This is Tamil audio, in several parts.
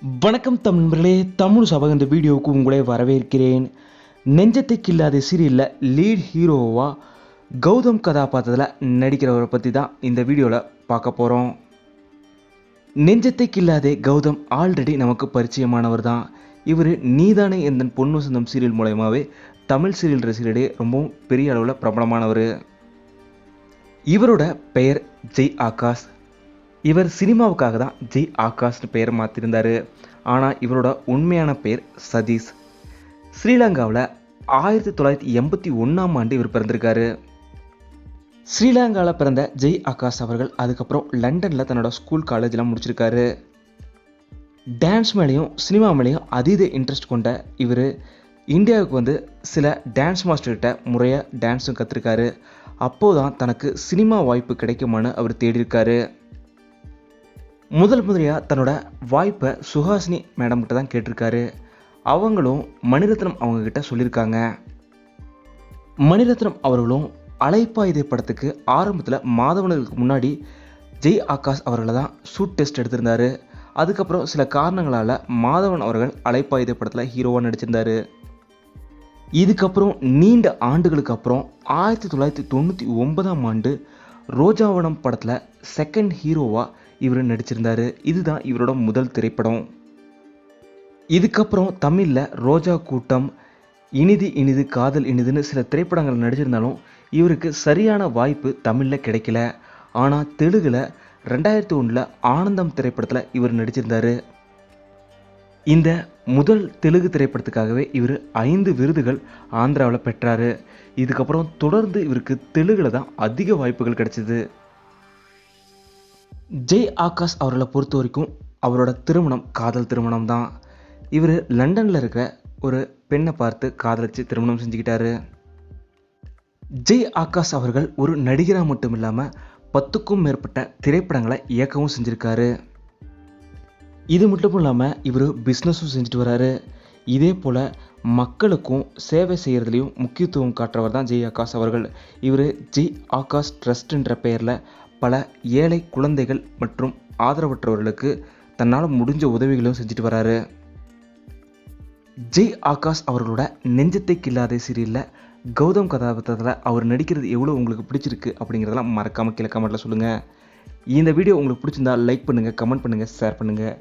வணக்கம் தமிழர்களே, தமிழ் சபை இந்த வீடியோவுக்கு உங்களை வரவேற்கிறேன். நெஞ்சத்தை கில்லாத சீரியலில் லீட் ஹீரோவாக கௌதம் கதாபாத்திரத்தில் நடிக்கிறவரை பற்றி தான் இந்த வீடியோவில் பார்க்க போகிறோம். நெஞ்சத்தை கில்லாதே கௌதம் ஆல்ரெடி நமக்கு பரிச்சயமானவர் தான். இவர் நீதானே எந்தன் பொண்ணு சொந்தம் சீரியல் மூலயமாவே தமிழ் சீரியல் ரசிகர்களிடையே ரொம்பவும் பெரிய அளவில் பிரபலமானவர். இவரோட பெயர் ஜெய் ஆகாஷ். இவர் சினிமாவுக்காக தான் ஜெய் ஆகாஷ்னு பெயர் மாற்றிருந்தார். ஆனால் இவரோட உண்மையான பெயர் சதீஷ். ஸ்ரீலங்காவில் 1981 இவர் பிறந்திருக்காரு. ஸ்ரீலங்காவில் பிறந்த ஜெய் ஆகாஷ் அவர்கள் அதுக்கப்புறம் லண்டனில் தன்னோட ஸ்கூல் காலேஜெலாம் முடிச்சிருக்காரு. டான்ஸ் மேலேயும் சினிமா மேலேயும் அதீத இன்ட்ரெஸ்ட் கொண்ட இவர் இந்தியாவுக்கு வந்து சில டான்ஸ் மாஸ்டர்கிட்ட முறையாக டான்ஸும் கற்றுருக்காரு. அப்போதான் தனக்கு சினிமா வாய்ப்பு கிடைக்குமான்னு அவர் தேடியிருக்காரு. முதலியாக தன்னோட வாய்ப்பை சுஹாசினி மேடம் கிட்ட தான் கேட்டிருக்காரு. அவங்களும் மணிரத்னம் அவங்கக்கிட்ட சொல்லியிருக்காங்க. மணிரத்னம் அவர்களும் அலைப்பாயுதே படத்துக்கு ஆரம்பத்தில் மாதவனுக்கு முன்னாடி ஜெய் ஆகாஷ் அவர்களை தான் ஷூட் டெஸ்ட் எடுத்திருந்தார். அதுக்கப்புறம் சில காரணங்களால் மாதவன் அவர்கள் அலைப்பாயுதே படத்தில் ஹீரோவாக நடிச்சிருந்தார். இதுக்கப்புறம் நீண்ட ஆண்டுகளுக்கு அப்புறம் 1999 ரோஜாவனம் படத்தில் செகண்ட் ஹீரோவாக இவர் நடிச்சிருந்தார். இதுதான் இவரோட முதல் திரைப்படம். இதுக்கப்புறம் தமிழில் ரோஜா கூட்டம், இனிது இனிது காதல் இனிதுன்னு சில திரைப்படங்கள் நடிச்சிருந்தாலும் இவருக்கு சரியான வாய்ப்பு தமிழில் கிடைக்கல. ஆனால் தெலுங்கில் 2001 ஆனந்தம் திரைப்படத்தில் இவர் நடிச்சிருந்தார். இந்த முதல் தெலுங்கு திரைப்படத்துக்காகவே இவர் 5 விருதுகள் ஆந்திராவில் பெற்றார். இதுக்கப்புறம் தொடர்ந்து இவருக்கு தெலுங்கில் தான் அதிக வாய்ப்புகள் கிடைச்சிது. ஜெய் ஆகாஷ் அவர்களை பொறுத்த வரைக்கும் அவரோட திருமணம் காதல் திருமணம் தான். இவர் லண்டனில் இருக்கிற ஒரு பெண்ணை பார்த்து காதலிச்சு திருமணம் செஞ்சுக்கிட்டாரு. ஜெய் ஆகாஷ் அவர்கள் ஒரு நடிகராக மட்டும் இல்லாமல் 10க்கும் மேற்பட்ட திரைப்படங்களை இயக்கவும் செஞ்சுருக்காரு. இது மட்டும் இல்லாமல் இவர் பிஸ்னஸும் செஞ்சுட்டு வர்றாரு. இதே போல் மக்களுக்கும் சேவை செய்கிறதுலையும் முக்கியத்துவம் காட்டுறவர் தான் ஜெய் ஆகாஷ் அவர்கள். இவர் ஜெய் ஆகாஷ் ட்ரஸ்ட்ன்ற பெயரில் பல ஏழை குழந்தைகள் மற்றும் ஆதரவற்றவர்களுக்கு தன்னால் முடிஞ்ச உதவிகளும் செஞ்சுட்டு வராரு. ஜெய் ஆகாஷ் அவர்களோட நெஞ்சத்தை கில்லாதே சீரியலில் கௌதம் கதாபாத்திரத்தில் அவர் நடிக்கிறது எவ்வளோ உங்களுக்கு பிடிச்சிருக்கு அப்படிங்கிறதெல்லாம் மறக்காமல் கீழே கமெண்ட்டில் சொல்லுங்கள். இந்த வீடியோ உங்களுக்கு பிடிச்சிருந்தா லைக் பண்ணுங்கள், கமெண்ட் பண்ணுங்கள், ஷேர் பண்ணுங்கள்.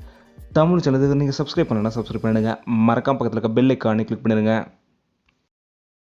தமிழ் சேனலுக்கு நீங்கள் சப்ஸ்கிரைப் பண்ணலன்னா சப்ஸ்கிரைப் பண்ணுங்கள். மறக்காம பக்கத்தில் இருக்க பெல் ஐக்கானை கிளிக் பண்ணிடுங்க.